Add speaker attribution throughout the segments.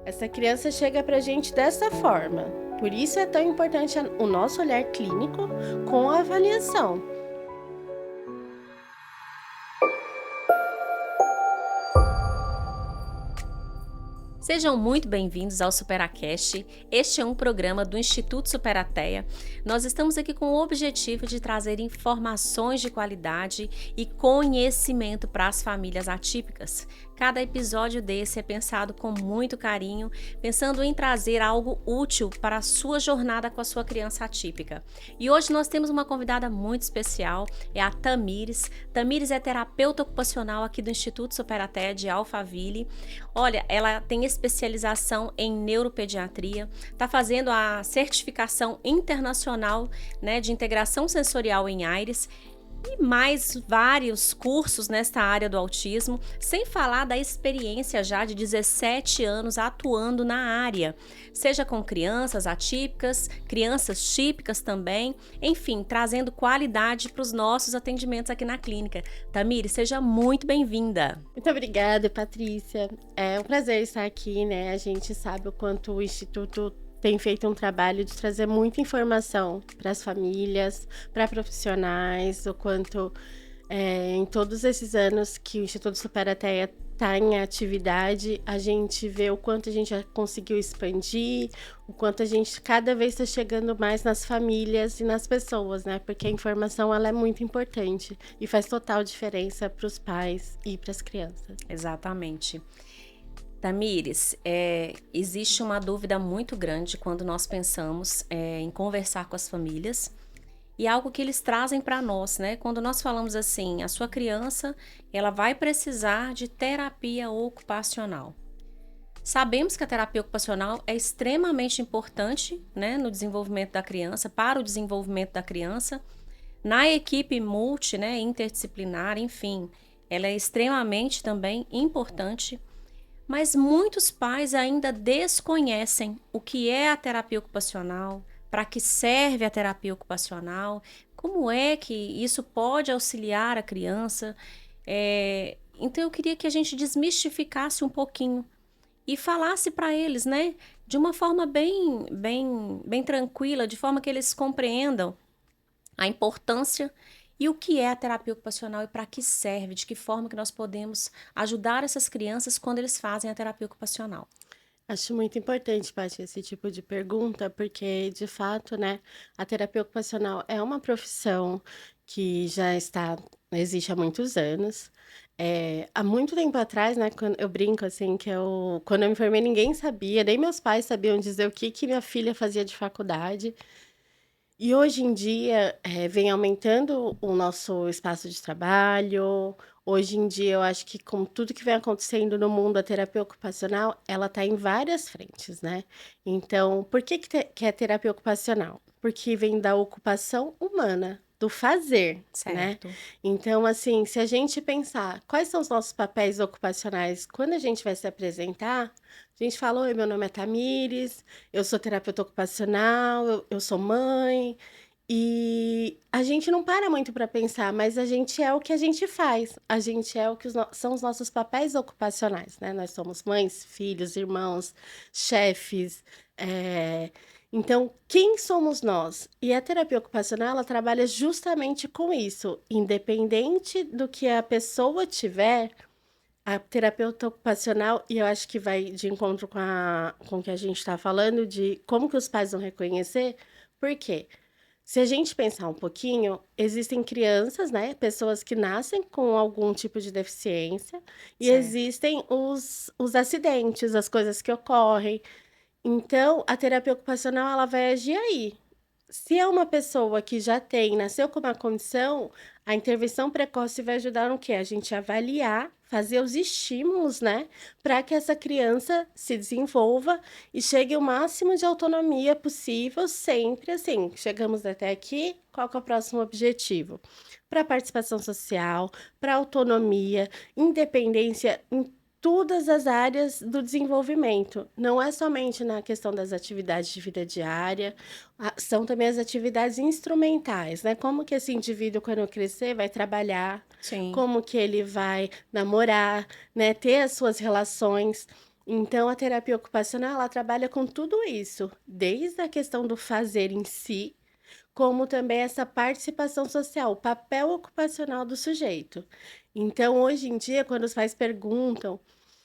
Speaker 1: Essa criança chega pra gente dessa forma. Por isso é tão importante o nosso olhar clínico com a avaliação.
Speaker 2: Sejam muito bem-vindos ao Superacast. Este é um programa do Instituto Superateia. Nós estamos aqui com o objetivo de trazer informações de qualidade e conhecimento para as famílias atípicas. Cada episódio desse é pensado com muito carinho, pensando em trazer algo útil para a sua jornada com a sua criança atípica. E hoje nós temos uma convidada muito especial, é a Tamires. Tamires é terapeuta ocupacional aqui do Instituto Superateia de Alphaville. Olha, ela tem especialização em neuropediatria, está fazendo a certificação internacional, de integração sensorial em AIRES e mais vários cursos nesta área do autismo, sem falar da experiência já de 17 anos atuando na área, seja com crianças atípicas, crianças típicas também, enfim, trazendo qualidade para os nossos atendimentos aqui na clínica. Tamires, seja muito bem-vinda.
Speaker 1: Muito obrigada, Patrícia. É um prazer estar aqui, né? A gente sabe o quanto o Instituto tem feito um trabalho de trazer muita informação para as famílias, para profissionais, o quanto em todos esses anos que o Instituto Superateia está em atividade, a gente vê o quanto a gente já conseguiu expandir, o quanto a gente cada vez está chegando mais nas famílias e nas pessoas, né? Porque a informação ela é muito importante e faz total diferença para os pais e para as crianças.
Speaker 2: Exatamente. Tamires, existe uma dúvida muito grande quando nós pensamos em conversar com as famílias e algo que eles trazem para nós, né? Quando nós falamos assim, a sua criança, ela vai precisar de terapia ocupacional. Sabemos que a terapia ocupacional é extremamente importante, né, no desenvolvimento da criança, para o desenvolvimento da criança, na equipe interdisciplinar, enfim, ela é extremamente também importante. Mas muitos pais ainda desconhecem o que é a terapia ocupacional, para que serve a terapia ocupacional, como é que isso pode auxiliar a criança. Então eu queria que a gente desmistificasse um pouquinho e falasse para eles, né, de uma forma bem tranquila, de forma que eles compreendam a importância e o que é a terapia ocupacional e para que serve, de que forma que nós podemos ajudar essas crianças quando eles fazem a terapia ocupacional.
Speaker 1: Acho muito importante, Paty, esse tipo de pergunta, porque, de fato, né, a terapia ocupacional é uma profissão que existe há muitos anos. Há muito tempo atrás, né, quando eu brinco assim, quando eu me formei, ninguém sabia, nem meus pais sabiam dizer o que minha filha fazia de faculdade. E hoje em dia, vem aumentando o nosso espaço de trabalho. Hoje em dia, eu acho que com tudo que vem acontecendo no mundo, a terapia ocupacional, ela está em várias frentes, né. Então, por que é terapia ocupacional? Porque vem da ocupação humana, do fazer, né.
Speaker 2: Certo.
Speaker 1: Então, assim, se a gente pensar quais são os nossos papéis ocupacionais quando a gente vai se apresentar, a gente fala: "Oi, meu nome é Tamires, eu sou terapeuta ocupacional, eu sou mãe", e a gente não para muito para pensar, mas a gente é o que a gente faz, a gente é o que são os nossos papéis ocupacionais, né, nós somos mães, filhos, irmãos, chefes, então quem somos nós? E a terapia ocupacional, ela trabalha justamente com isso, independente do que a pessoa tiver, a terapeuta ocupacional, e eu acho que vai de encontro com o que a gente está falando, de como que os pais vão reconhecer, por quê? Se a gente pensar um pouquinho, existem crianças, né, pessoas que nascem com algum tipo de deficiência, e
Speaker 2: Certo.
Speaker 1: existem os acidentes, as coisas que ocorrem. Então, a terapia ocupacional, ela vai agir aí. Se é uma pessoa que já nasceu com uma condição, a intervenção precoce vai ajudar no quê? A gente avaliar, fazer os estímulos, né, para que essa criança se desenvolva e chegue ao máximo de autonomia possível, sempre assim, chegamos até aqui, qual que é o próximo objetivo? Para participação social, para autonomia, independência em todas as áreas do desenvolvimento. Não é somente na questão das atividades de vida diária, são também as atividades instrumentais, né, como que esse indivíduo quando crescer vai trabalhar,
Speaker 2: Sim.
Speaker 1: como que ele vai namorar, né, ter as suas relações. Então, a terapia ocupacional, ela trabalha com tudo isso, desde a questão do fazer em si, como também essa participação social, o papel ocupacional do sujeito. Então, hoje em dia, quando os pais perguntam,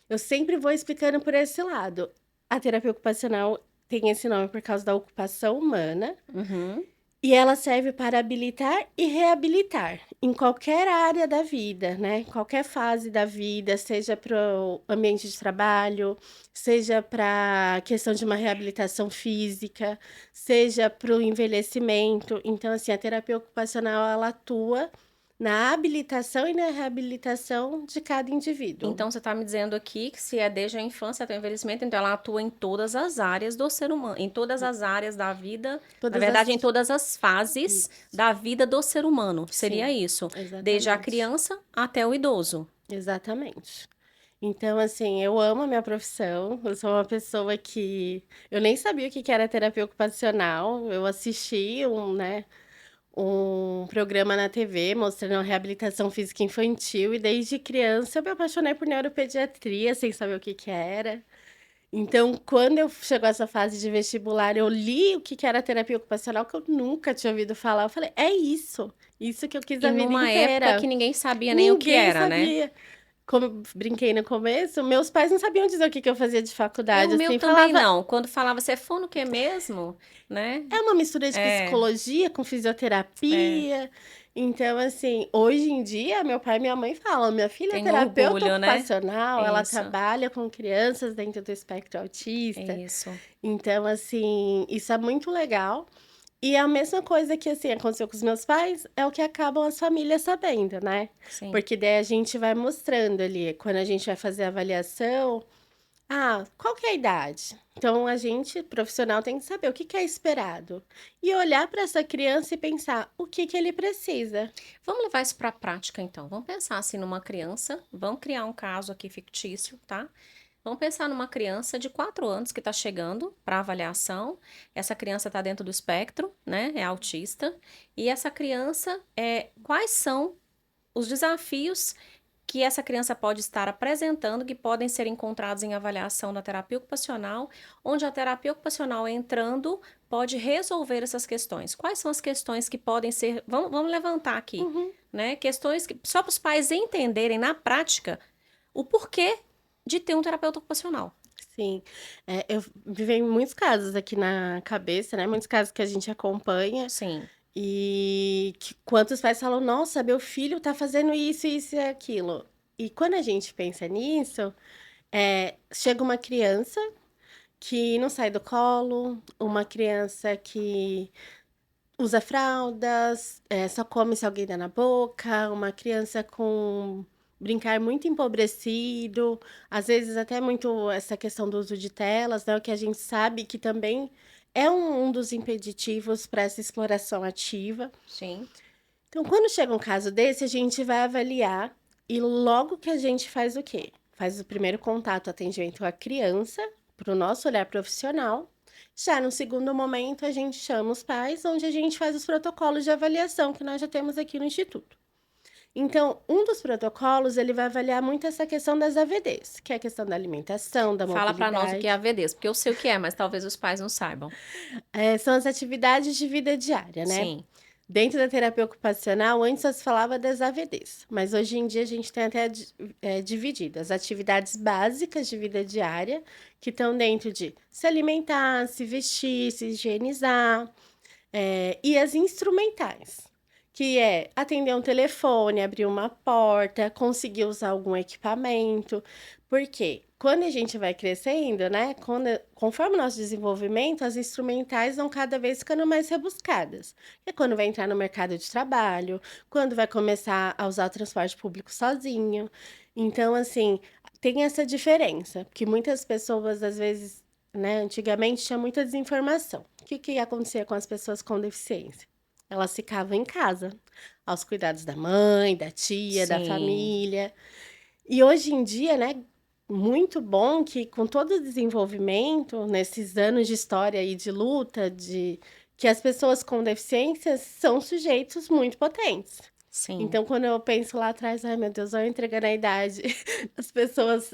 Speaker 1: eu sempre vou explicando por esse lado. A terapia ocupacional tem esse nome por causa da ocupação humana,
Speaker 2: Uhum.
Speaker 1: e ela serve para habilitar e reabilitar em qualquer área da vida, né? Qualquer fase da vida, seja para o ambiente de trabalho, seja para a questão de uma reabilitação física, seja para o envelhecimento. Então, assim, a terapia ocupacional ela atua na habilitação e na reabilitação de cada indivíduo.
Speaker 2: Então, você está me dizendo aqui que se é desde a infância até o envelhecimento, então ela atua em todas as áreas do ser humano, em todas as áreas da vida, na
Speaker 1: Todas
Speaker 2: verdade, em
Speaker 1: as.
Speaker 2: todas as fases da vida do ser humano, seria
Speaker 1: Sim,
Speaker 2: isso, desde a
Speaker 1: exatamente.
Speaker 2: criança até o idoso.
Speaker 1: Exatamente. Então, assim, eu amo a minha profissão. Eu sou uma pessoa que eu nem sabia o que que era terapia ocupacional. Eu assisti um programa na TV mostrando a reabilitação física infantil e desde criança eu me apaixonei por neuropediatria sem saber o que que era. Então, quando eu chegou essa fase de vestibular, eu li o que que era terapia ocupacional que eu nunca tinha ouvido falar. Eu falei, é isso que eu quis
Speaker 2: E
Speaker 1: a vida
Speaker 2: numa época que
Speaker 1: inteira.
Speaker 2: ninguém sabia nem o que
Speaker 1: Ninguém
Speaker 2: era, né?
Speaker 1: sabia. Como eu brinquei no começo, meus pais não sabiam dizer o que que eu fazia de
Speaker 2: É, o
Speaker 1: faculdade,
Speaker 2: meu
Speaker 1: assim,
Speaker 2: também
Speaker 1: falava
Speaker 2: não. Quando falava, você for no que mesmo, né?
Speaker 1: é uma mistura de
Speaker 2: É,
Speaker 1: psicologia com
Speaker 2: é,
Speaker 1: fisioterapia. Então, assim, hoje em dia, meu pai e minha mãe falam: "Minha filha é
Speaker 2: tem
Speaker 1: terapeuta
Speaker 2: orgulho, né?
Speaker 1: ocupacional, ela
Speaker 2: Isso,
Speaker 1: trabalha com crianças dentro do espectro autista".
Speaker 2: isso,
Speaker 1: Então, assim, isso é muito legal. E a mesma coisa que, assim, aconteceu com os meus pais, é o que acabam as famílias sabendo, né.
Speaker 2: sim.
Speaker 1: Porque daí a gente vai mostrando ali, quando a gente vai fazer a avaliação. Ah, qual que é a idade? Então a gente, profissional, tem que saber o que que é esperado. E olhar para essa criança e pensar o que que ele precisa.
Speaker 2: Vamos levar isso para a prática, então. Vamos pensar assim numa criança. Vamos criar um caso aqui fictício, tá? Vamos pensar numa criança de 4 anos que está chegando para avaliação. Essa criança está dentro do espectro, né? É autista. E essa criança, quais são os desafios que essa criança pode estar apresentando, que podem ser encontrados em avaliação da terapia ocupacional, onde a terapia ocupacional entrando pode resolver essas questões. Quais são as questões que podem ser. Vamos levantar aqui,
Speaker 1: Uhum,
Speaker 2: né? Questões que, só para os pais entenderem na prática o porquê de ter um terapeuta ocupacional.
Speaker 1: sim. Eu vivei muitos casos aqui na cabeça, né? Muitos casos que a gente acompanha.
Speaker 2: Sim,
Speaker 1: E que quantos pais falam: "Nossa, meu filho tá fazendo isso e aquilo". E quando a gente pensa nisso, chega uma criança que não sai do colo, uma criança que usa fraldas, só come se alguém der na boca, uma criança com brincar muito empobrecido, às vezes até muito essa questão do uso de telas, né, o que a gente sabe que também é um dos impeditivos para essa exploração ativa.
Speaker 2: sim.
Speaker 1: Então, quando chega um caso desse, a gente vai avaliar e logo que a gente faz o quê? Faz o primeiro contato, atendimento à criança, para o nosso olhar profissional. Já no segundo momento, a gente chama os pais, onde a gente faz os protocolos de avaliação que nós já temos aqui no instituto. Então, um dos protocolos, ele vai avaliar muito essa questão das AVDs, que é a questão da alimentação, da
Speaker 2: Fala para nós o que é
Speaker 1: mobilidade.
Speaker 2: AVDs, porque eu sei o que é, mas talvez os pais não saibam.
Speaker 1: São as atividades de vida diária, né?
Speaker 2: Sim,
Speaker 1: Dentro da terapia ocupacional, antes só se falava das AVDs, mas hoje em dia a gente tem até dividido as atividades básicas de vida diária, que estão dentro de se alimentar, se vestir, se higienizar, e as instrumentais, que é atender um telefone, abrir uma porta, conseguir usar algum equipamento. Porque quando a gente vai crescendo, né, conforme o nosso desenvolvimento, as instrumentais vão cada vez ficando mais rebuscadas. É quando vai entrar no mercado de trabalho, quando vai começar a usar o transporte público sozinho. Então, assim, tem essa diferença, que muitas pessoas, às vezes, né, antigamente tinha muita desinformação. O que que acontecia com as pessoas com deficiência? Elas ficavam em casa, aos cuidados da mãe, da tia, da
Speaker 2: sim.
Speaker 1: família. E hoje em dia, né, muito bom que com todo o desenvolvimento, nesses anos de história e de luta, que as pessoas com deficiências são sujeitos muito potentes.
Speaker 2: Sim.
Speaker 1: Então, quando eu penso lá atrás, ai meu Deus, olha eu entregando a idade. As pessoas,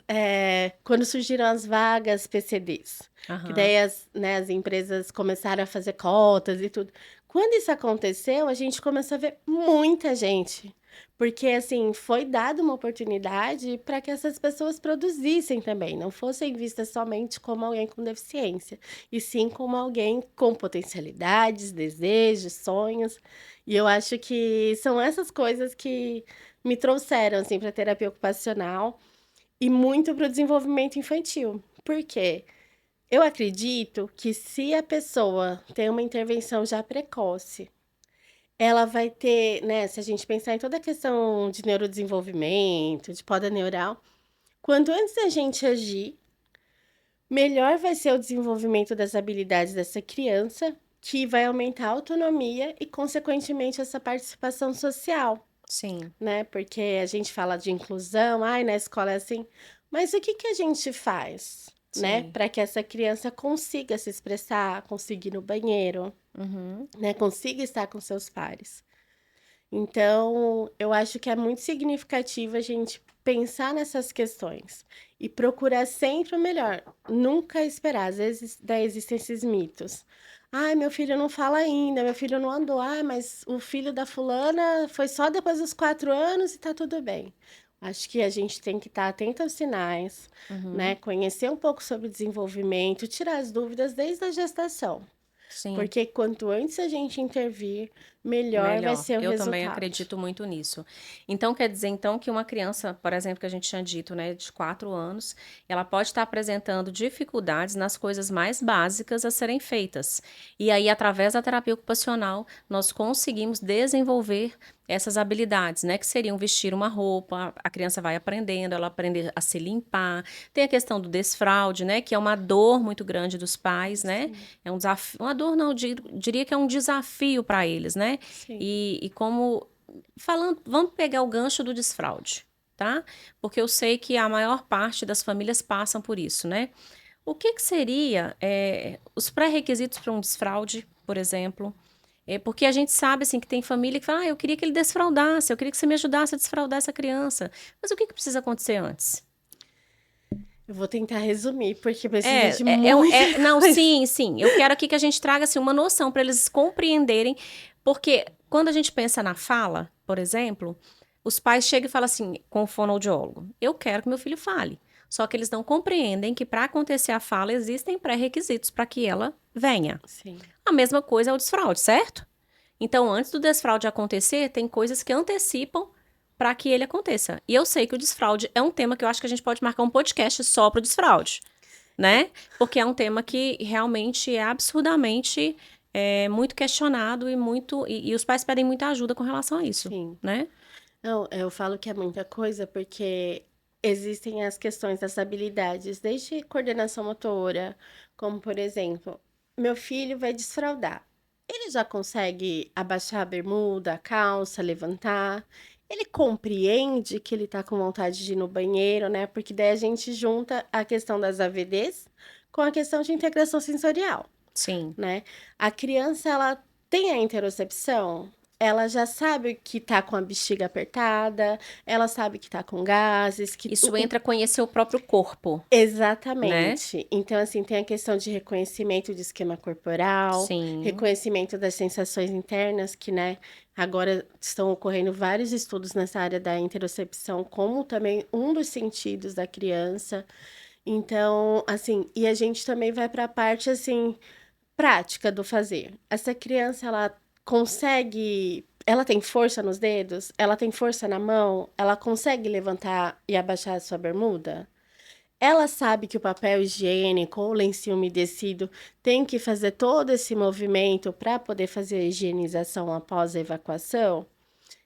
Speaker 1: quando surgiram as vagas PCDs, que
Speaker 2: Aham.
Speaker 1: daí as empresas começaram a fazer cotas e tudo. Quando isso aconteceu, a gente começou a ver muita gente, porque assim, foi dada uma oportunidade para que essas pessoas produzissem também, não fossem vistas somente como alguém com deficiência, e sim como alguém com potencialidades, desejos, sonhos. E eu acho que são essas coisas que me trouxeram, assim, para terapia ocupacional e muito para o desenvolvimento infantil. Por quê? Eu acredito que se a pessoa tem uma intervenção já precoce, ela vai ter, né, se a gente pensar em toda a questão de neurodesenvolvimento, de poda neural, quanto antes a gente agir, melhor vai ser o desenvolvimento das habilidades dessa criança, que vai aumentar a autonomia e, consequentemente, essa participação social.
Speaker 2: Sim.
Speaker 1: Né, porque a gente fala de inclusão, "Ai, na escola é assim", mas o que que a gente faz, né,
Speaker 2: Sim.
Speaker 1: para que essa criança consiga se expressar, consiga ir no banheiro,
Speaker 2: Uhum.
Speaker 1: né, consiga estar com seus pares. Então, eu acho que é muito significativo a gente pensar nessas questões e procurar sempre o melhor, nunca esperar. Às vezes, daí existem esses mitos. "Ai, meu filho não fala ainda, meu filho não andou. Ai, mas o filho da fulana foi só depois dos 4 anos e tá tudo bem". Acho que a gente tem que estar atento aos sinais, né,
Speaker 2: Uhum.
Speaker 1: conhecer um pouco sobre o desenvolvimento, tirar as dúvidas desde a gestação,
Speaker 2: Sim.
Speaker 1: porque quanto antes a gente intervir, melhor vai
Speaker 2: Melhor.
Speaker 1: ser o
Speaker 2: Eu também
Speaker 1: resultado.
Speaker 2: acredito muito nisso. Então, quer dizer, então, que uma criança, por exemplo, que a gente tinha dito, né, de 4 anos, ela pode estar apresentando dificuldades nas coisas mais básicas a serem feitas. E aí, através da terapia ocupacional, nós conseguimos desenvolver essas habilidades, né, que seriam vestir uma roupa, a criança vai aprendendo, ela aprende a se limpar. Tem a questão do desfraude, né, que é uma dor muito grande dos pais, né?
Speaker 1: Sim,
Speaker 2: É um desafio, uma dor não, diria que é um desafio para eles, né?
Speaker 1: sim.
Speaker 2: E como falando, vamos pegar o gancho do desfraude, tá? Porque eu sei que a maior parte das famílias passam por isso, né? O que que seria os pré-requisitos para um desfraude, por exemplo? Porque a gente sabe assim que tem família que fala, eu queria que ele desfraudasse, eu queria que você me ajudasse a desfraudar essa criança. Mas o que que precisa acontecer antes?
Speaker 1: Eu vou tentar resumir, porque precisa de muita
Speaker 2: Não,
Speaker 1: coisa.
Speaker 2: sim, sim. Eu quero aqui que a gente traga assim, uma noção para eles compreenderem, porque quando a gente pensa na fala, por exemplo, os pais chegam e falam assim com o fonoaudiólogo: eu quero que meu filho fale. Só que eles não compreendem que para acontecer a fala existem pré-requisitos para que ela venha.
Speaker 1: Sim,
Speaker 2: A mesma coisa é o desfraude, certo? Então, antes do desfraude acontecer, tem coisas que antecipam para que ele aconteça. E eu sei que o desfraude é um tema que eu acho que a gente pode marcar um podcast só para o desfraude, né? Porque é um tema que realmente é absurdamente muito questionado e os pais pedem muita ajuda com relação a isso,
Speaker 1: sim.
Speaker 2: né?
Speaker 1: Não, eu falo que é muita coisa, porque existem as questões das habilidades, desde coordenação motora, como por exemplo, meu filho vai desfraldar. Ele já consegue abaixar a bermuda, a calça, levantar. Ele compreende que ele tá com vontade de ir no banheiro, né? Porque daí a gente junta a questão das AVDs com a questão de integração sensorial.
Speaker 2: Sim.
Speaker 1: Né. A criança, ela tem a interocepção, ela já sabe que tá com a bexiga apertada, ela sabe que tá com gases, que
Speaker 2: Isso
Speaker 1: o
Speaker 2: entra a conhecer o próprio corpo, né?
Speaker 1: exatamente. Então, assim, tem a questão de reconhecimento de esquema corporal,
Speaker 2: Sim.
Speaker 1: reconhecimento das sensações internas que, né, agora estão ocorrendo vários estudos nessa área da interocepção como também um dos sentidos da criança. Então, assim, e a gente também vai para a parte, assim, prática do fazer. Essa criança, ela tem força nos dedos? Ela tem força na mão? Ela consegue levantar e abaixar a sua bermuda? Ela sabe que o papel higiênico ou lencinho umedecido tem que fazer todo esse movimento para poder fazer a higienização após a evacuação?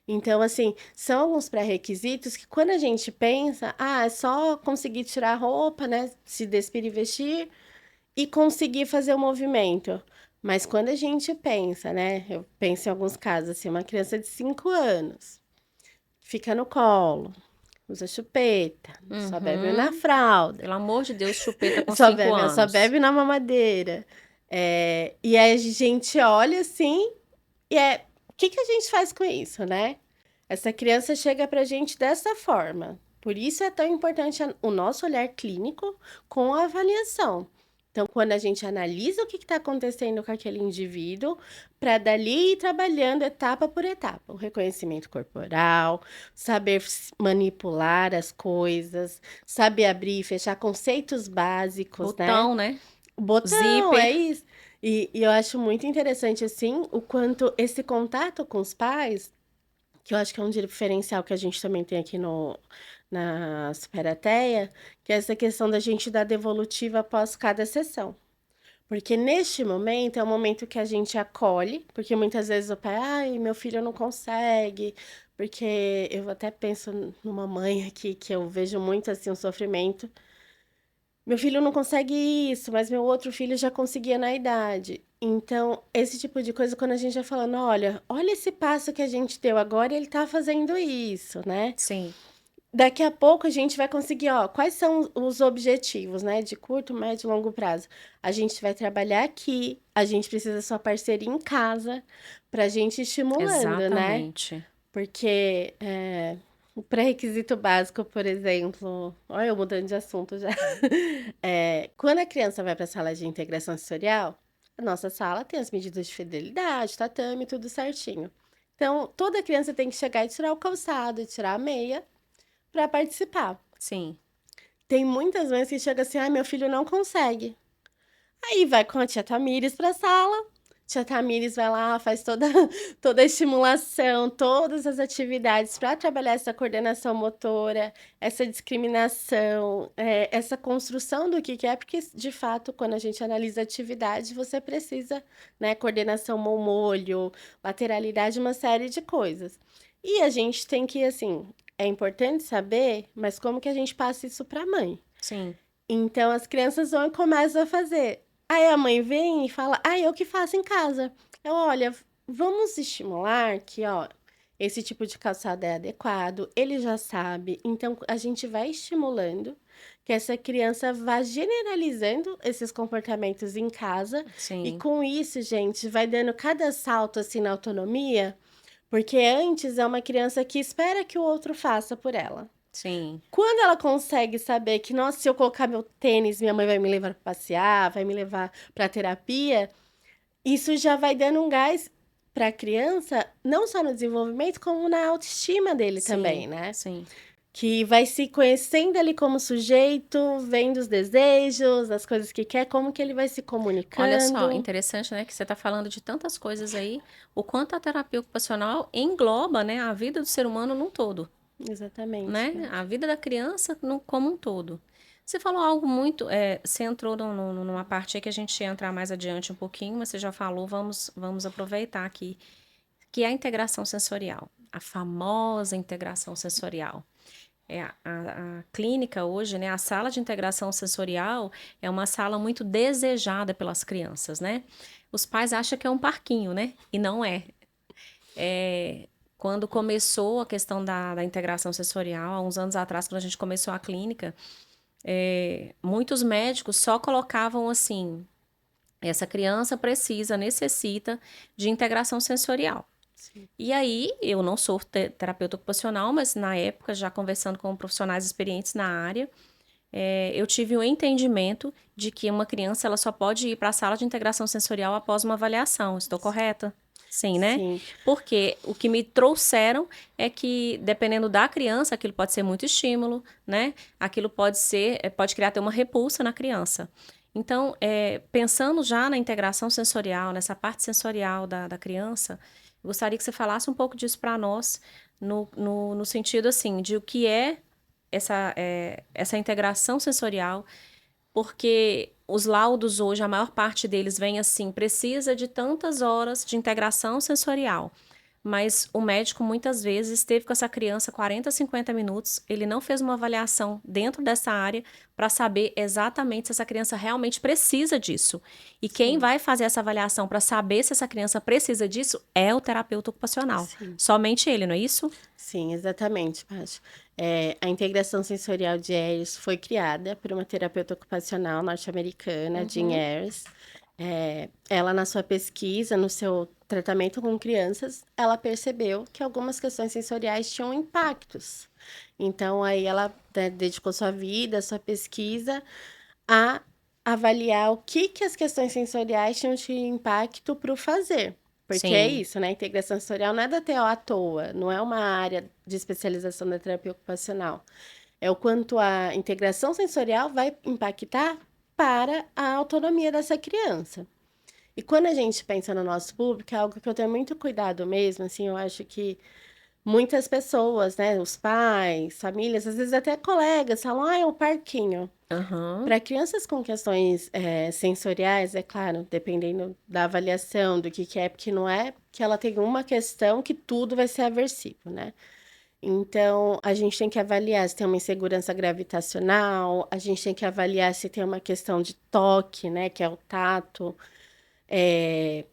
Speaker 1: Então, assim, são alguns pré-requisitos que quando a gente pensa, é só conseguir tirar a roupa, né, se despir e vestir, e conseguir fazer o movimento. Mas quando a gente pensa, né, eu penso em alguns casos, assim, uma criança de 5 anos, fica no colo, usa chupeta, só bebe na
Speaker 2: Uhum.
Speaker 1: fralda,
Speaker 2: Pelo amor de Deus, chupeta com
Speaker 1: só
Speaker 2: 5
Speaker 1: bebe, só
Speaker 2: anos.
Speaker 1: bebe na mamadeira. E aí a gente olha assim, o que que a gente faz com isso, né? Essa criança chega pra gente dessa forma. Por isso é tão importante o nosso olhar clínico com a avaliação. Então, quando a gente analisa o que está acontecendo com aquele indivíduo, para dali ir trabalhando etapa por etapa. O reconhecimento corporal, saber manipular as coisas, saber abrir e fechar conceitos básicos, né?
Speaker 2: Botão, né?
Speaker 1: O botão, é
Speaker 2: Zíper.
Speaker 1: isso. E eu acho muito interessante, assim, o quanto esse contato com os pais, que eu acho que é um diferencial que a gente também tem aqui na Superateia, que é essa questão da gente dar devolutiva após cada sessão. Porque neste momento é o momento que a gente acolhe, porque muitas vezes o pai, ai, meu filho não consegue, porque eu até penso numa mãe aqui que eu vejo muito assim um sofrimento. Meu filho não consegue isso, mas meu outro filho já conseguia na idade. Então, esse tipo de coisa, quando a gente vai falando, olha esse passo que a gente deu agora, ele tá fazendo isso, né?
Speaker 2: Sim,
Speaker 1: Daqui a pouco a gente vai conseguir, quais são os objetivos, né? De curto, médio e longo prazo. A gente vai trabalhar aqui, a gente precisa da sua parceria em casa, pra gente ir estimulando, né?
Speaker 2: exatamente.
Speaker 1: Porque o pré-requisito básico, por exemplo, olha eu mudando de assunto já. Quando a criança vai para a sala de integração sensorial, a nossa sala tem as medidas de fidelidade, tatame, tudo certinho. Então, toda criança tem que chegar e tirar o calçado, e tirar a meia para participar.
Speaker 2: Sim.
Speaker 1: Tem muitas mães que chegam assim: ai, meu filho não consegue. Aí vai com a tia Tamires para a sala. Tia Tamires vai lá, faz toda, toda a estimulação, todas as atividades para trabalhar essa coordenação motora, essa discriminação, essa construção do que é, porque de fato, quando a gente analisa a atividade, você precisa, né, coordenação mão-molho, lateralidade, uma série de coisas. E a gente tem que, assim, é importante saber, mas como que a gente passa isso para a mãe?
Speaker 2: Sim.
Speaker 1: Então as crianças vão e começam a fazer. Aí a mãe vem e fala: "Ah, eu que faço em casa". Eu: "Olha, vamos estimular que, esse tipo de calçado é adequado, ele já sabe". Então a gente vai estimulando que essa criança vá generalizando esses comportamentos em casa e
Speaker 2: Sim.
Speaker 1: com isso, gente, vai dando cada salto assim na autonomia, porque antes é uma criança que espera que o outro faça por ela.
Speaker 2: Sim.
Speaker 1: Quando ela consegue saber que: "Nossa, se eu colocar meu tênis, minha mãe vai me levar pra passear, vai me levar pra terapia", isso já vai dando um gás pra criança, não só no desenvolvimento, como na autoestima dele também,
Speaker 2: Sim.
Speaker 1: né.
Speaker 2: Sim.
Speaker 1: Que vai se conhecendo ali como sujeito, vendo os desejos, as coisas que quer, como que ele vai se
Speaker 2: Olha só,
Speaker 1: comunicando.
Speaker 2: interessante, né, que você está falando de tantas coisas aí, o quanto a terapia ocupacional engloba, né, a vida do ser humano num todo,
Speaker 1: Exatamente,
Speaker 2: né? A
Speaker 1: Paty.
Speaker 2: vida da criança como um todo. Você falou algo muito, você entrou numa parte aí que a gente ia entrar mais adiante um pouquinho, mas você já falou, vamos aproveitar aqui, que é a integração sensorial, a famosa integração sensorial. A clínica hoje, né, a sala de integração sensorial é uma sala muito desejada pelas crianças, né? Os pais acham que é um parquinho, né? E não é. Quando começou a questão da integração sensorial, há uns anos atrás, quando a gente começou a clínica, muitos médicos só colocavam assim: essa criança necessita de integração sensorial.
Speaker 1: Sim,
Speaker 2: E aí, eu não sou terapeuta ocupacional, mas na época, já conversando com profissionais experientes na área, eu tive o entendimento de que uma criança ela só pode ir para a sala de integração sensorial após uma avaliação. Estou correta? Sim, né?
Speaker 1: sim,
Speaker 2: Porque o que me trouxeram é que, dependendo da criança, aquilo pode ser muito estímulo, né? Aquilo pode criar até uma repulsa na criança. Então, pensando já na integração sensorial, nessa parte sensorial da criança, eu gostaria que você falasse um pouco disso para nós, no sentido assim, de o que é essa integração sensorial, porque os laudos hoje, a maior parte deles vem assim, precisa de tantas horas de integração sensorial. Mas o médico muitas vezes esteve com essa criança 40, 50 minutos, ele não fez uma avaliação dentro dessa área para saber exatamente se essa criança realmente precisa disso. E quem
Speaker 1: sim,
Speaker 2: vai fazer essa avaliação para saber se essa criança precisa disso é o terapeuta ocupacional.
Speaker 1: sim.
Speaker 2: Somente ele, não é isso?
Speaker 1: Sim, exatamente, Paty. A integração sensorial de Ayers foi criada por uma terapeuta ocupacional norte-americana, Jean
Speaker 2: Uhum.
Speaker 1: Ayers. Ela na sua pesquisa, no seu tratamento com crianças, ela percebeu que algumas questões sensoriais tinham impactos. Então, aí ela, né, dedicou sua vida, sua pesquisa a avaliar o que que as questões sensoriais tinham de impacto para o fazer. Porque é
Speaker 2: Sim,
Speaker 1: isso, né? A integração sensorial não é da TO à toa, não é uma área de especialização da terapia ocupacional. É o quanto a integração sensorial vai impactar para a autonomia dessa criança. E quando a gente pensa no nosso público, é algo que eu tenho muito cuidado mesmo, assim, eu acho que muitas pessoas, né, os pais, famílias, às vezes até colegas, falam, ah, é o parquinho.
Speaker 2: aham,
Speaker 1: Para crianças com questões sensoriais, é claro, dependendo da avaliação, do que é, porque não é que ela tem uma questão que tudo vai ser aversivo, né? Então, a gente tem que avaliar se tem uma insegurança gravitacional, a gente tem que avaliar se tem uma questão de toque, né, que é o tato, eh,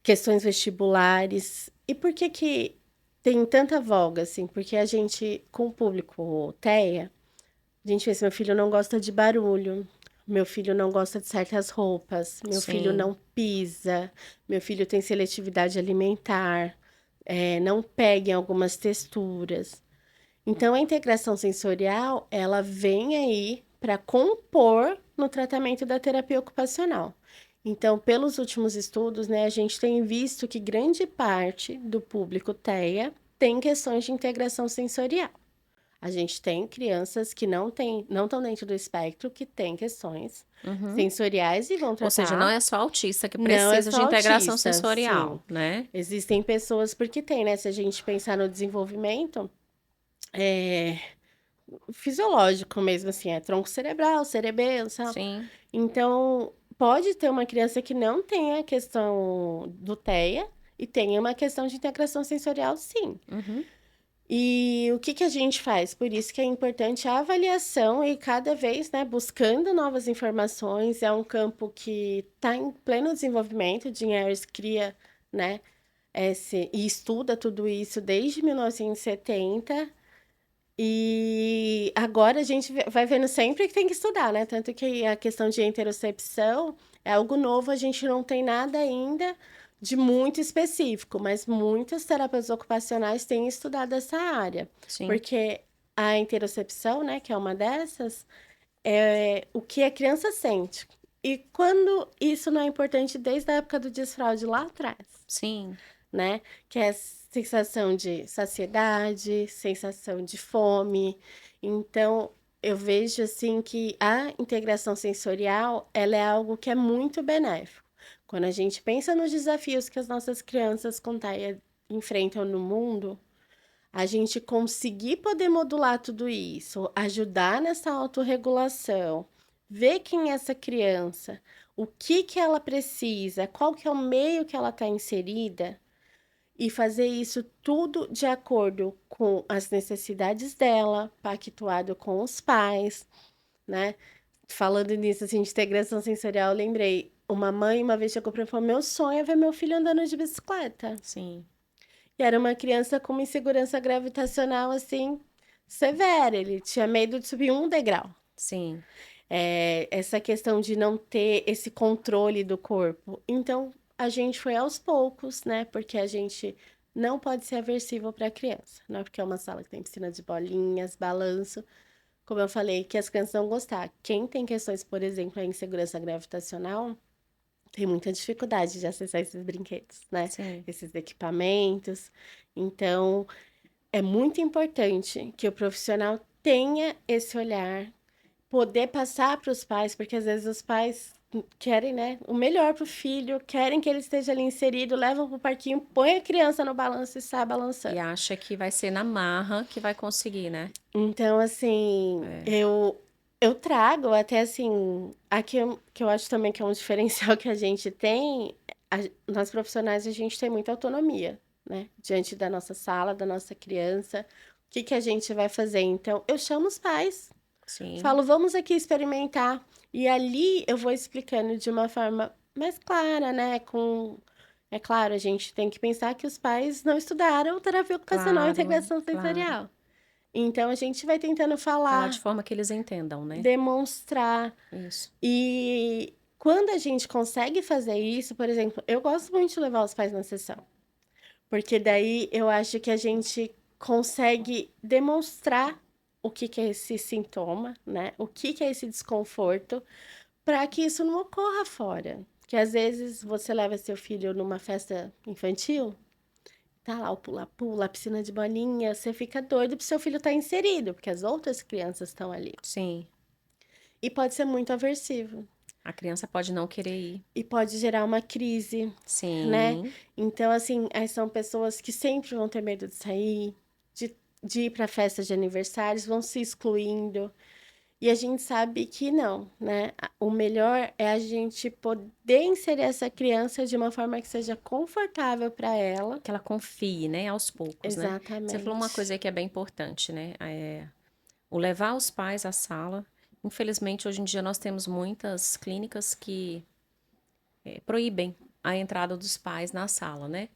Speaker 1: questões vestibulares. E por que que tem tanta voga, assim? Porque a gente, com o público TEA, a gente vê se meu filho não gosta de barulho, meu filho não gosta de certas roupas, meu filho
Speaker 2: sim.
Speaker 1: não pisa, meu filho tem seletividade alimentar, não pega em algumas texturas. Então, a integração sensorial, ela vem aí para compor no tratamento da terapia ocupacional. Então, pelos últimos estudos, né, a gente tem visto que grande parte do público TEA tem questões de integração sensorial. A gente tem crianças que não estão dentro do espectro, que têm questões
Speaker 2: Uhum.
Speaker 1: sensoriais e vão
Speaker 2: Ou seja, não
Speaker 1: tratar.
Speaker 2: é só autista que
Speaker 1: Não é
Speaker 2: precisa de
Speaker 1: só
Speaker 2: integração
Speaker 1: autista, sim.
Speaker 2: sensorial, né?
Speaker 1: Existem pessoas, porque tem, né? Se a gente pensar no desenvolvimento, é, fisiológico mesmo, assim, é tronco cerebral, cerebelo, sabe?
Speaker 2: Sim.
Speaker 1: Então, pode ter uma criança que não tenha a questão do TEA e tenha uma questão de integração sensorial, sim.
Speaker 2: Uhum.
Speaker 1: E o que que a gente faz? Por isso que é importante a avaliação e cada vez, né, buscando novas informações. É um campo que está em pleno desenvolvimento. O Jim Harris cria, né, e estuda tudo isso desde 1970. E agora a gente vai vendo sempre que tem que estudar, né? Tanto que a questão de interocepção é algo novo, a gente não tem nada ainda de muito específico, mas muitos terapeutas ocupacionais têm estudado essa área,
Speaker 2: Sim.
Speaker 1: porque a interocepção, né, que é uma dessas, é o que a criança sente. E quando isso não é importante desde a época do desfraude lá atrás,
Speaker 2: Sim.
Speaker 1: né? Que é sensação de saciedade, sensação de fome. Então, eu vejo assim que a integração sensorial, ela é algo que é muito benéfico. Quando a gente pensa nos desafios que as nossas crianças com TAIA enfrentam no mundo, a gente conseguir poder modular tudo isso, ajudar nessa autorregulação, ver quem é essa criança, o que que ela precisa, qual que é o meio que ela está inserida, e fazer isso tudo de acordo com as necessidades dela, pactuado com os pais, né? Falando nisso, assim, de integração sensorial, eu lembrei, uma mãe uma vez chegou para mim e falou: meu sonho é ver meu filho andando de bicicleta.
Speaker 2: Sim.
Speaker 1: E era uma criança com uma insegurança gravitacional, assim, severa. Ele tinha medo de subir um degrau.
Speaker 2: Sim.
Speaker 1: Essa questão de não ter esse controle do corpo. Então, a gente foi aos poucos, né? Porque a gente não pode ser aversivo para a criança. Não é porque é uma sala que tem piscina de bolinhas, balanço, como eu falei, que as crianças vão gostar. Quem tem questões, por exemplo, a insegurança gravitacional, tem muita dificuldade de acessar esses brinquedos, né?
Speaker 2: Sim.
Speaker 1: Esses equipamentos. Então, é muito importante que o profissional tenha esse olhar, poder passar para os pais, porque às vezes os pais querem, né, o melhor para o filho, querem que ele esteja ali inserido, levam para o parquinho, põe a criança no balanço e sai
Speaker 2: E
Speaker 1: balançando.
Speaker 2: acha que vai ser na marra que vai conseguir, né?
Speaker 1: Então, assim,
Speaker 2: É.
Speaker 1: eu trago até assim, aqui que eu acho também que é um diferencial que a gente tem, nós profissionais a gente tem muita autonomia, né? Diante da nossa sala, da nossa criança, o que que a gente vai fazer? Então, eu chamo os pais,
Speaker 2: Sim.
Speaker 1: falo, vamos aqui experimentar. E ali eu vou explicando de uma forma mais clara, né? É claro, a gente tem que pensar que os pais não estudaram terapia ocupacional e
Speaker 2: Claro,
Speaker 1: integração
Speaker 2: claro.
Speaker 1: sensorial. Então a gente vai tentando
Speaker 2: Falar de
Speaker 1: falar,
Speaker 2: forma que eles entendam, né?
Speaker 1: demonstrar
Speaker 2: Isso.
Speaker 1: e Quando a gente consegue fazer isso, por exemplo, eu gosto muito de levar os pais na sessão, porque daí eu acho que a gente consegue demonstrar o que que é esse sintoma, né? O que que é esse desconforto, para que isso não ocorra fora. Que às vezes você leva seu filho numa festa infantil, tá lá o pula-pula, a piscina de bolinha, você fica doido pro seu filho estar inserido, porque as outras crianças estão ali.
Speaker 2: Sim.
Speaker 1: E pode ser muito aversivo.
Speaker 2: A criança pode não querer ir.
Speaker 1: E pode gerar uma crise, né?
Speaker 2: Sim.
Speaker 1: Então, assim, aí são pessoas que sempre vão ter medo de sair, de ir para festas de aniversários, vão se excluindo. E a gente sabe que não, né? O melhor é a gente poder inserir essa criança de uma forma que seja confortável para ela.
Speaker 2: Que ela confie, né? Aos poucos, né? Você falou uma
Speaker 1: Exatamente.
Speaker 2: coisa aí que é bem importante, né? O levar os pais à sala. Infelizmente, hoje em dia, nós temos muitas clínicas que proíbem a entrada dos pais na sala, né?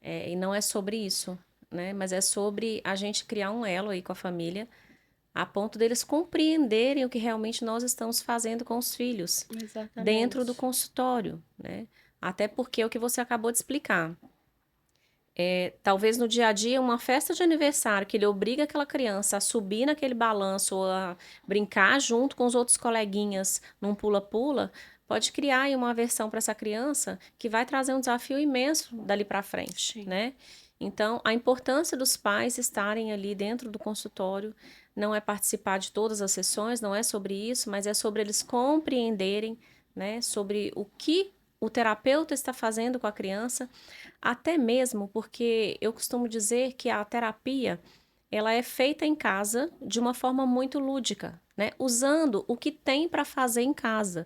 Speaker 2: E não é sobre isso, né? Mas é sobre a gente criar um elo aí com a família, a ponto deles compreenderem o que realmente nós estamos fazendo com os filhos dentro do
Speaker 1: Exatamente.
Speaker 2: consultório, né? Até porque é o que você acabou de explicar. Talvez no dia a dia, uma festa de aniversário que ele obriga aquela criança a subir naquele balanço ou a brincar junto com os outros coleguinhas num pula-pula, pode criar aí uma aversão para essa criança que vai trazer um desafio imenso dali para frente,
Speaker 1: Sim.
Speaker 2: né? Então, a importância dos pais estarem ali dentro do consultório não é participar de todas as sessões, não é sobre isso, mas é sobre eles compreenderem, né, sobre o que o terapeuta está fazendo com a criança, até mesmo porque eu costumo dizer que a terapia ela é feita em casa de uma forma muito lúdica, né? Usando o que tem para fazer em casa.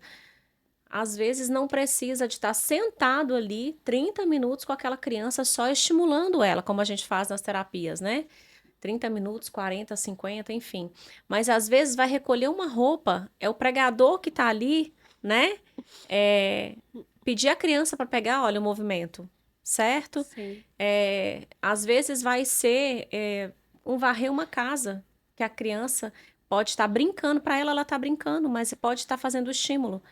Speaker 2: Às vezes não precisa de estar sentado ali 30 minutos com aquela criança só estimulando ela, como a gente faz nas terapias, né? 30 minutos, 40, 50, enfim. Mas às vezes vai recolher uma roupa, é o pregador que está ali, né? Pedir a criança para pegar, olha, o movimento, certo?
Speaker 1: Sim.
Speaker 2: Às vezes vai ser um varrer uma casa, que a criança pode estar brincando, para ela está brincando, mas pode estar fazendo o estímulo.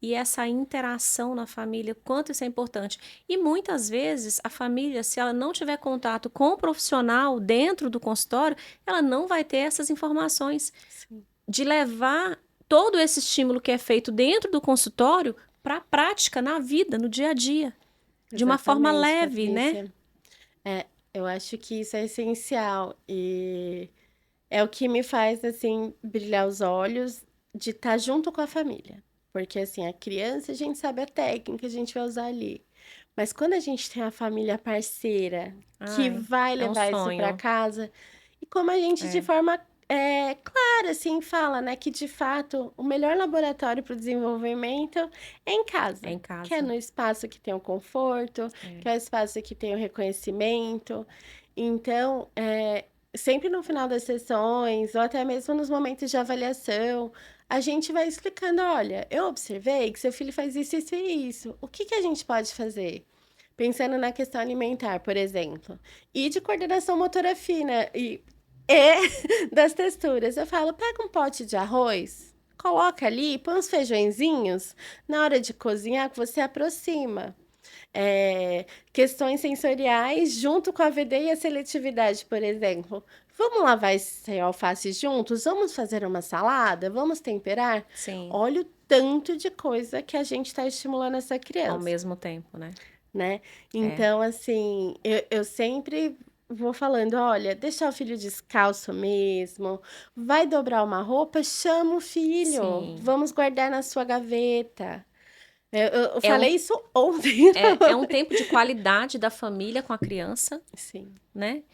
Speaker 2: E essa interação na família, quanto isso é importante. E muitas vezes a família, se ela não tiver contato com o profissional dentro do consultório, ela não vai ter essas informações
Speaker 1: Sim.
Speaker 2: de levar todo esse estímulo que é feito dentro do consultório para a prática na vida, no dia a dia, de uma forma
Speaker 1: Exatamente,
Speaker 2: leve, né?
Speaker 1: Patrícia. Eu acho que isso é essencial e é o que me faz, assim, brilhar os olhos de estar junto com a família. Porque, assim, a criança, a gente sabe a técnica que a gente vai usar ali. Mas quando a gente tem a família parceira que
Speaker 2: Ai,
Speaker 1: vai
Speaker 2: é um
Speaker 1: levar isso para
Speaker 2: sonho.
Speaker 1: casa, e como a gente de
Speaker 2: É,
Speaker 1: forma clara, assim, fala, né, que de fato o melhor laboratório para o desenvolvimento é em
Speaker 2: é
Speaker 1: casa.
Speaker 2: em
Speaker 1: Que é
Speaker 2: casa.
Speaker 1: no espaço que tem o conforto,
Speaker 2: É.
Speaker 1: que é o espaço que tem o reconhecimento. Então, sempre no final das sessões, ou até mesmo nos momentos de avaliação, a gente vai explicando: olha, eu observei que seu filho faz isso, isso e isso. O que que a gente pode fazer? Pensando na questão alimentar, por exemplo, e de coordenação motora fina e das texturas. Eu falo: pega um pote de arroz, coloca ali, põe uns feijõezinhos, na hora de cozinhar, que você aproxima. Questões sensoriais junto com a VD e a seletividade, por exemplo. Vamos lavar esse alface juntos? Vamos fazer uma salada? Vamos temperar?
Speaker 2: Sim,
Speaker 1: Olha o tanto de coisa que a gente está estimulando essa
Speaker 2: ao
Speaker 1: criança,
Speaker 2: mesmo tempo, né?
Speaker 1: né?
Speaker 2: É.
Speaker 1: Então, assim, eu sempre vou falando: olha, deixar o filho descalço mesmo, vai dobrar uma roupa, chama o filho,
Speaker 2: Sim.
Speaker 1: vamos guardar na sua gaveta. Eu
Speaker 2: É um,
Speaker 1: falei isso ontem.
Speaker 2: é um tempo de qualidade da família com a criança,
Speaker 1: Sim.
Speaker 2: né?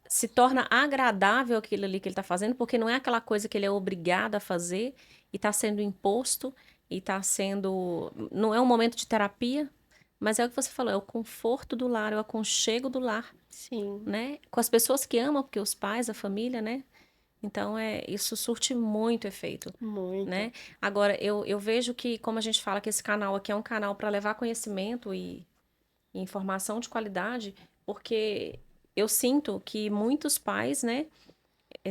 Speaker 2: Se torna agradável aquilo ali que ele está fazendo, porque não é aquela coisa que ele é obrigado a fazer e está sendo imposto e está sendo. Não é um momento de terapia, mas é o que você falou, é o conforto do lar, é o aconchego do lar,
Speaker 1: Sim,
Speaker 2: né? Com as pessoas que amam, porque os pais, a família, né? Então, isso surte muito efeito,
Speaker 1: muito.
Speaker 2: né? Agora, eu vejo que, como a gente fala que esse canal aqui é um canal para levar conhecimento e informação de qualidade, porque eu sinto que muitos pais, né,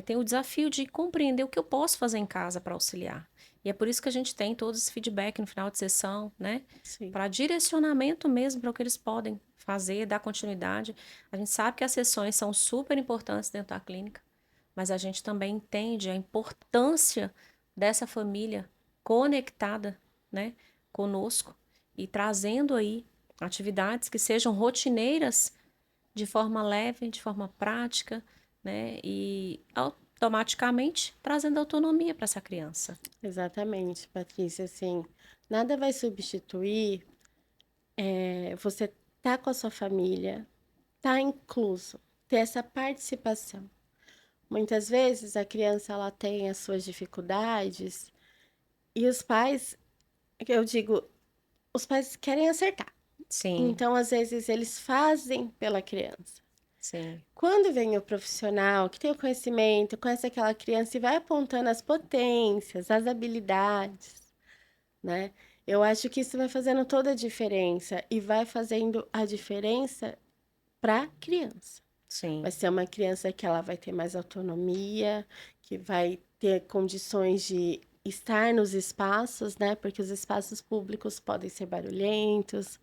Speaker 2: têm o desafio de compreender o que eu posso fazer em casa para auxiliar. E é por isso que a gente tem todo esse feedback no final de sessão, né?
Speaker 1: Sim,
Speaker 2: Para direcionamento mesmo para o que eles podem fazer, dar continuidade. A gente sabe que as sessões são super importantes dentro da clínica, mas a gente também entende a importância dessa família conectada, né, conosco e trazendo aí atividades que sejam rotineiras de forma leve, de forma prática, né, e automaticamente trazendo autonomia para essa criança.
Speaker 1: exatamente, Patrícia. Assim, nada vai substituir você tá com a sua família, tá incluso, ter essa participação. Muitas vezes a criança ela tem as suas dificuldades e os pais, eu digo, os pais querem acertar.
Speaker 2: Sim,
Speaker 1: Então, às vezes, eles fazem pela criança.
Speaker 2: sim,
Speaker 1: Quando vem o profissional que tem o conhecimento, conhece aquela criança e vai apontando as potências, as habilidades, né? Eu acho que isso vai fazendo toda a diferença e vai fazendo a diferença para a criança. Vai
Speaker 2: sim,
Speaker 1: ser uma criança que ela vai ter mais autonomia, que vai ter condições de estar nos espaços, né? Porque os espaços públicos podem ser barulhentos,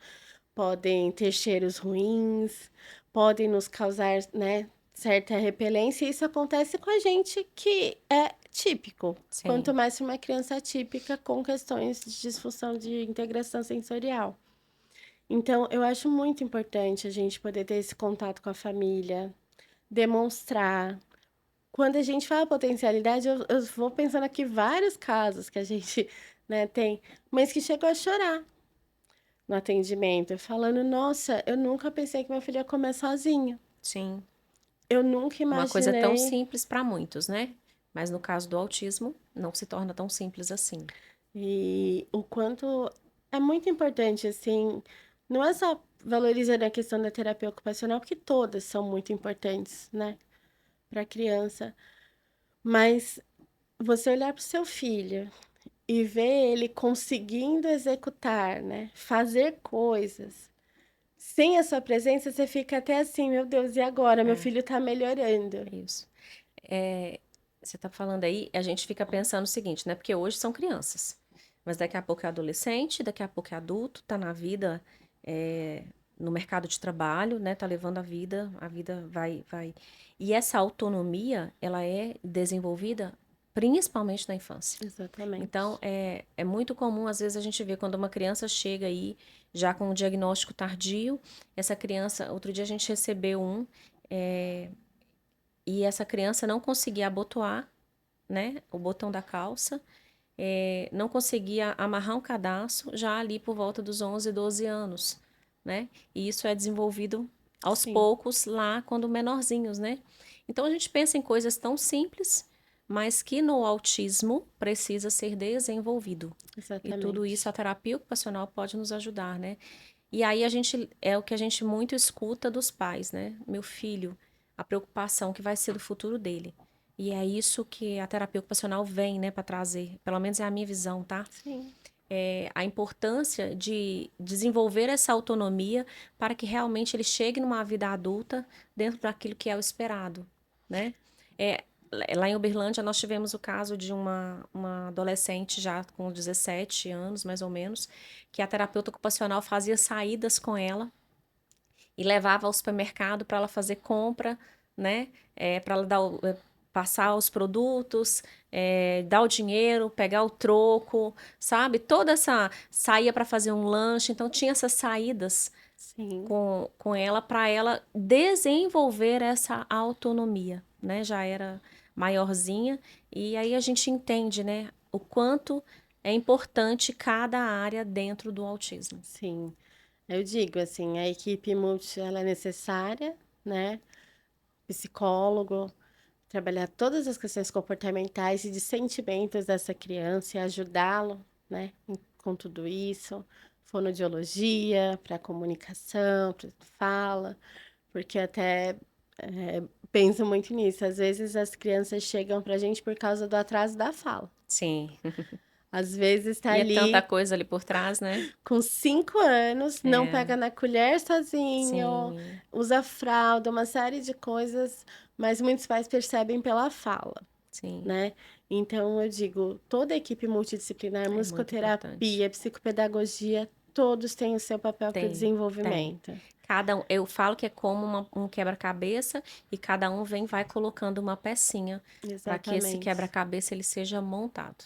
Speaker 1: podem ter cheiros ruins, podem nos causar, né, certa repelência, e isso acontece com a gente que é típico. Quanto
Speaker 2: sim.
Speaker 1: mais para uma criança atípica com questões de disfunção de integração sensorial. Então, eu acho muito importante a gente poder ter esse contato com a família, demonstrar. Quando a gente fala potencialidade, eu vou pensando aqui vários casos que a gente, né, tem, mães que chegam a chorar no atendimento, falando: Nossa, eu nunca pensei que meu filho ia comer sozinho.
Speaker 2: Sim.
Speaker 1: Eu nunca
Speaker 2: Uma coisa tão
Speaker 1: imaginei.
Speaker 2: simples para muitos, né? Mas no caso do autismo, não se torna tão simples assim.
Speaker 1: E o quanto é muito importante, assim, não é só valorizando a questão da terapia ocupacional, porque todas são muito importantes, né, para a criança, mas você olhar para o seu filho e ver ele conseguindo executar, né, fazer coisas. Sem a sua presença, você fica até assim, meu Deus, e agora? Meu
Speaker 2: É,
Speaker 1: filho tá melhorando.
Speaker 2: é isso. É, você tá falando aí, a gente fica pensando o seguinte, né? Porque hoje são crianças, mas daqui a pouco é adolescente, daqui a pouco é adulto, tá na vida, é, no mercado de trabalho, né? Tá levando a vida vai. E essa autonomia, ela é desenvolvida principalmente na infância. Então,
Speaker 1: Exatamente.
Speaker 2: é muito comum, às vezes, a gente ver quando uma criança chega aí já com um diagnóstico tardio, essa criança, outro dia a gente recebeu é, e essa criança não conseguia abotoar, né, o botão da calça, não conseguia amarrar um cadarço já ali por volta dos 11, 12 anos, né? E isso é desenvolvido aos
Speaker 1: Sim,
Speaker 2: poucos lá quando menorzinhos, né? Então a gente pensa em coisas tão simples, mas que no autismo precisa ser desenvolvido. E tudo isso
Speaker 1: exatamente.
Speaker 2: a terapia ocupacional pode nos ajudar, né? E aí a gente é o que a gente muito escuta dos pais, né? Meu filho, a preocupação que vai ser do futuro dele. E é isso que a terapia ocupacional vem, né, para trazer. Pelo menos é a minha visão, tá?
Speaker 1: Sim,
Speaker 2: É a importância de desenvolver essa autonomia para que realmente ele chegue numa vida adulta dentro daquilo que é o esperado, né? É, lá em Uberlândia nós tivemos o caso de uma adolescente já com 17 anos, mais ou menos, que a terapeuta ocupacional fazia saídas com ela e levava ao supermercado para ela fazer compra, né? Para ela passar os produtos, dar o dinheiro, pegar o troco, sabe? Toda essa saía para fazer um lanche, então tinha essas saídas
Speaker 1: sim,
Speaker 2: com ela para ela desenvolver essa autonomia, né? Já era maiorzinha e aí a gente entende, né? O quanto é importante cada área dentro do autismo.
Speaker 1: sim. Eu digo assim, a equipe multi ela é necessária, né? Psicólogo, trabalhar todas as questões comportamentais e de sentimentos dessa criança e ajudá-lo, né, com tudo isso. Fonoaudiologia, para comunicação, para fala, porque até penso muito nisso. Às vezes as crianças chegam para a gente por causa do atraso da fala.
Speaker 2: Sim.
Speaker 1: Às vezes está
Speaker 2: E é tanta
Speaker 1: ali
Speaker 2: coisa ali por trás, né?
Speaker 1: com 5 anos, não
Speaker 2: É,
Speaker 1: pega na colher sozinho,
Speaker 2: sim,
Speaker 1: usa fralda, uma série de coisas, mas muitos pais percebem pela fala,
Speaker 2: sim.
Speaker 1: né? Então eu digo, toda a equipe multidisciplinar,
Speaker 2: É muito importante.
Speaker 1: musicoterapia, psicopedagogia, todos têm o seu papel para o
Speaker 2: Tem, tem.
Speaker 1: desenvolvimento.
Speaker 2: Eu falo que é como um quebra-cabeça e cada um vai colocando uma pecinha para que esse
Speaker 1: Exatamente.
Speaker 2: quebra-cabeça ele seja montado,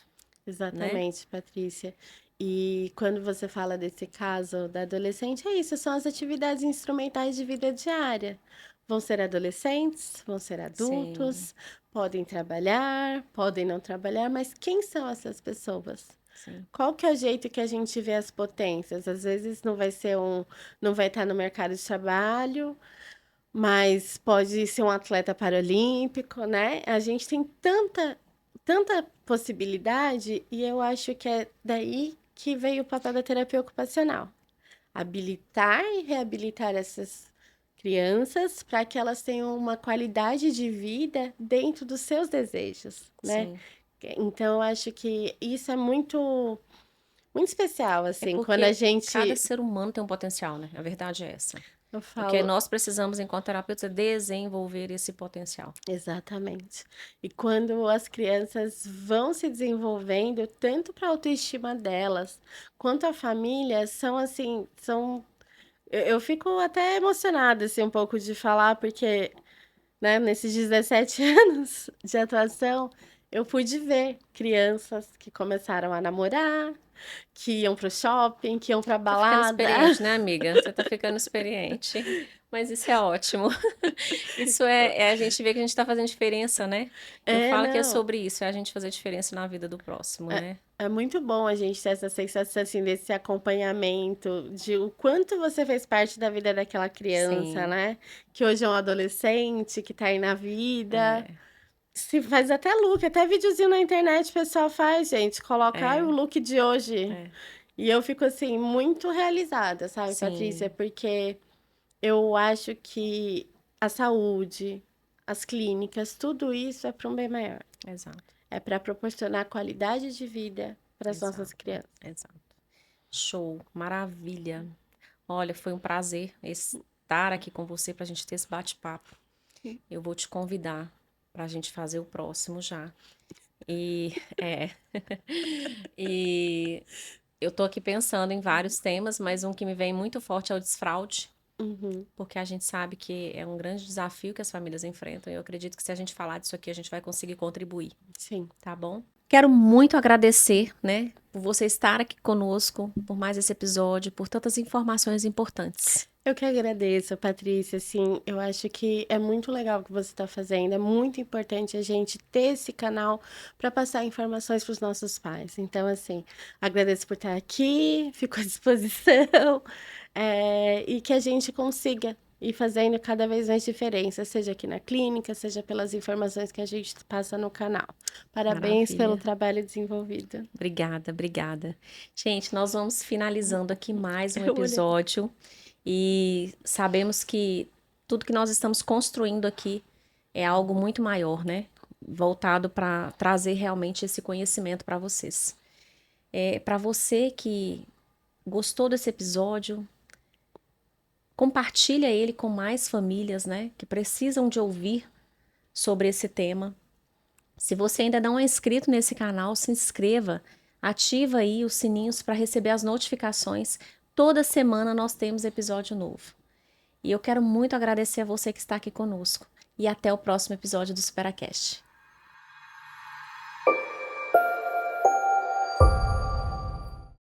Speaker 2: né?
Speaker 1: Exatamente, Patrícia. E quando você fala desse caso da adolescente, é isso, são as atividades instrumentais de vida diária. Vão ser adolescentes, vão ser
Speaker 2: Sim,
Speaker 1: adultos, podem trabalhar, podem não trabalhar, mas quem são essas pessoas?
Speaker 2: sim,
Speaker 1: Qual que é o jeito que a gente vê as potências? Às vezes não vai estar no mercado de trabalho, mas pode ser um atleta paralímpico, né? A gente tem tanta possibilidade e eu acho que é daí que veio o papel da terapia ocupacional. Habilitar e reabilitar essas crianças para que elas tenham uma qualidade de vida dentro dos seus desejos, né?
Speaker 2: sim.
Speaker 1: Então, eu acho que isso é muito especial,
Speaker 2: É
Speaker 1: assim, quando a
Speaker 2: porque cada
Speaker 1: gente.
Speaker 2: ser humano tem um potencial, né? A verdade é essa.
Speaker 1: Eu
Speaker 2: O que
Speaker 1: falo.
Speaker 2: nós precisamos, enquanto terapeutas, é desenvolver esse potencial.
Speaker 1: Exatamente. E quando as crianças vão se desenvolvendo, tanto para a autoestima delas, quanto a família, são assim, são. Eu fico até emocionada, assim, um pouco de falar, porque, né, nesses 17 anos de atuação, eu pude ver crianças que começaram a namorar, que iam para o shopping, que iam para
Speaker 2: Tá ficando
Speaker 1: balada.
Speaker 2: experiente, né, amiga? Você tá ficando experiente. Mas isso é ótimo. Isso a gente vê que a gente tá fazendo diferença, né? Eu
Speaker 1: É,
Speaker 2: falo que é
Speaker 1: não.
Speaker 2: sobre isso, é a gente fazer diferença na vida do próximo,
Speaker 1: É,
Speaker 2: né?
Speaker 1: é muito bom a gente ter essa sensação, assim, desse acompanhamento, de o quanto você fez parte da vida daquela criança,
Speaker 2: Sim,
Speaker 1: né? Que hoje é um adolescente, que tá aí na vida.
Speaker 2: é,
Speaker 1: Se faz até look, até videozinho na internet o pessoal faz, gente. Coloca, o
Speaker 2: é,
Speaker 1: look de hoje.
Speaker 2: é.
Speaker 1: E eu fico, assim, muito realizada, sabe, Patrícia?
Speaker 2: Sim,
Speaker 1: Porque eu acho que a saúde, as clínicas, tudo isso é para um bem maior.
Speaker 2: exato,
Speaker 1: É para proporcionar qualidade de vida para as nossas
Speaker 2: exato,
Speaker 1: crianças.
Speaker 2: exato. Show, maravilha. Olha, foi um prazer estar aqui com você para a gente ter esse bate-papo. Eu vou te convidar para a gente fazer o próximo já. E e eu tô aqui pensando em vários temas, mas um que me vem muito forte é o desfraude,
Speaker 1: Uhum,
Speaker 2: porque a gente sabe que é um grande desafio que as famílias enfrentam. E eu acredito que se a gente falar disso aqui, a gente vai conseguir contribuir,
Speaker 1: sim.
Speaker 2: tá bom? Quero muito agradecer, né, por você estar aqui conosco, por mais esse episódio, por tantas informações importantes.
Speaker 1: Eu que agradeço, Patrícia. Assim, eu acho que é muito legal o que você está fazendo. É muito importante a gente ter esse canal para passar informações para os nossos pais. Então, assim, agradeço por estar aqui, fico à disposição, e que a gente consiga ir fazendo cada vez mais diferença, seja aqui na clínica, seja pelas informações que a gente passa no canal. Parabéns pelo
Speaker 2: Maravilha.
Speaker 1: trabalho desenvolvido.
Speaker 2: Obrigada, obrigada. Gente, nós vamos finalizando aqui mais um
Speaker 1: Eu olhei.
Speaker 2: episódio e sabemos que tudo que nós estamos construindo aqui é algo muito maior, né? Voltado para trazer realmente esse conhecimento para vocês. Para você que gostou desse episódio, compartilha ele com mais famílias, né? Que precisam de ouvir sobre esse tema. Se você ainda não é inscrito nesse canal, se inscreva, ativa aí os sininhos para receber as notificações. Toda semana nós temos episódio novo. E eu quero muito agradecer a você que está aqui conosco. E até o próximo episódio do Superacast.